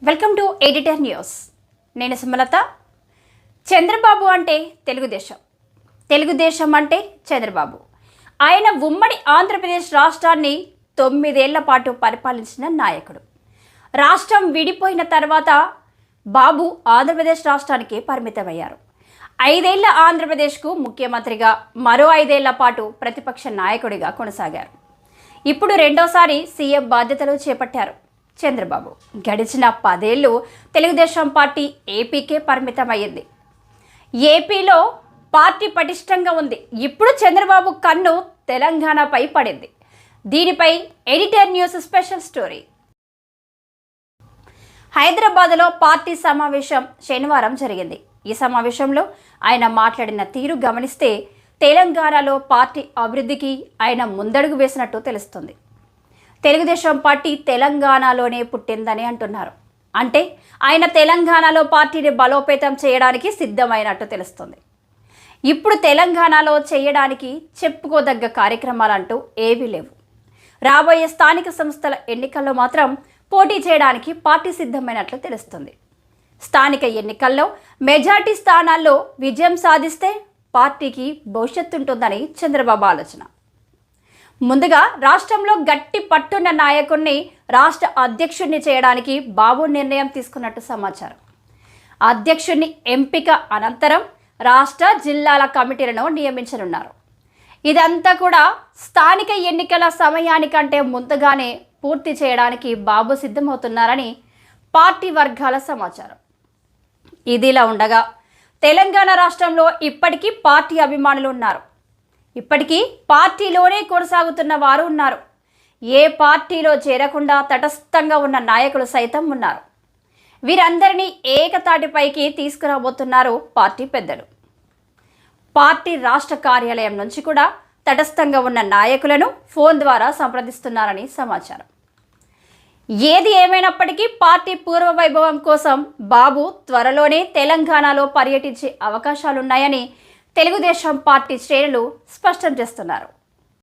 Welcome to editor news. నేను సుమలత. చంద్రబాబు అంటే తెలుగుదేశం అంటే చంద్రబాబు. ఆయన ఉమ్మడి ఆంధ్రప్రదేశ్ రాష్ట్రాన్ని 9 ఏళ్ల పాటు పరిపాలించిన నాయకుడు. రాష్ట్రం విడిపోయిన తర్వాత బాబు ఆంధ్రప్రదేశ్ రాష్ట్రానికి పరిమితమయ్యారు. 5 ఏళ్ల ఆంధ్రప్రదేశ్కు ముఖ్యమంత్రిగా, మరో 5 ఏళ్ల పాటు ప్రతిపక్ష నాయకుడిగా కొనసాగారు. ఇప్పుడు రెండోసారి సీఎం బాధ్యతలు చేపట్టారు చంద్రబాబు. గడిచిన 10 ఏళ్లు తెలుగుదేశం పార్టీ ఏపీకే పరిమితమయ్యింది. ఏపీలో పార్టీ పటిష్టంగా ఉంది. ఇప్పుడు చంద్రబాబు కన్ను తెలంగాణపై పడింది. దీనిపై ఎడిటర్ న్యూస్ స్పెషల్ స్టోరీ. హైదరాబాద్లో పార్టీ సమావేశం శనివారం జరిగింది. ఈ సమావేశంలో ఆయన మాట్లాడిన తీరు గమనిస్తే తెలంగాణలో పార్టీ అభివృద్ధికి ఆయన ముందడుగు వేసినట్టు తెలుస్తుంది. తెలుగుదేశం పార్టీ తెలంగాణలోనే పుట్టిందని అంటున్నారు. అంటే ఆయన తెలంగాణలో పార్టీని బలోపేతం చేయడానికి సిద్ధమైనట్టు తెలుస్తుంది. ఇప్పుడు తెలంగాణలో చేయడానికి చెప్పుకోదగ్గ కార్యక్రమాలంటూ ఏవీ లేవు. రాబోయే స్థానిక సంస్థల ఎన్నికల్లో మాత్రం పోటీ చేయడానికి పార్టీ సిద్ధమైనట్లు తెలుస్తుంది. స్థానిక ఎన్నికల్లో మెజార్టీ స్థానాల్లో విజయం సాధిస్తే పార్టీకి భవిష్యత్తు ఉంటుందని చంద్రబాబు ఆలోచన. ముందుగా రాష్ట్రంలో గట్టి పట్టున్న నాయకుడిని రాష్ట్ర అధ్యక్షుడిని చేయడానికి బాబు నిర్ణయం తీసుకున్నట్టు సమాచారం. అధ్యక్షుడిని ఎంపిక అనంతరం రాష్ట్ర జిల్లాల కమిటీలను నియమించనున్నారు. ఇదంతా కూడా స్థానిక ఎన్నికల సమయానికంటే ముందుగానే పూర్తి చేయడానికి బాబు సిద్ధమవుతున్నారని పార్టీ వర్గాల సమాచారం. ఇదిలా ఉండగా తెలంగాణ రాష్ట్రంలో ఇప్పటికీ పార్టీ అభిమానులు ఉన్నారు. ఇప్పటికీ పార్టీలోనే కొనసాగుతున్న వారు ఉన్నారు. ఏ పార్టీలో చేరకుండా తటస్థంగా ఉన్న నాయకులు సైతం ఉన్నారు. వీరందరినీ ఏకతాటిపైకి తీసుకురాబోతున్నారు పార్టీ పెద్దలు. పార్టీ రాష్ట్ర కార్యాలయం నుంచి కూడా తటస్థంగా ఉన్న నాయకులను ఫోన్ ద్వారా సంప్రదిస్తున్నారని సమాచారం. ఏది ఏమైనప్పటికీ పార్టీ పూర్వ వైభవం కోసం బాబు త్వరలోనే తెలంగాణలో పర్యటించే అవకాశాలున్నాయని తెలుగుదేశం పార్టీ శ్రేణులు స్పష్టం చేస్తున్నారు.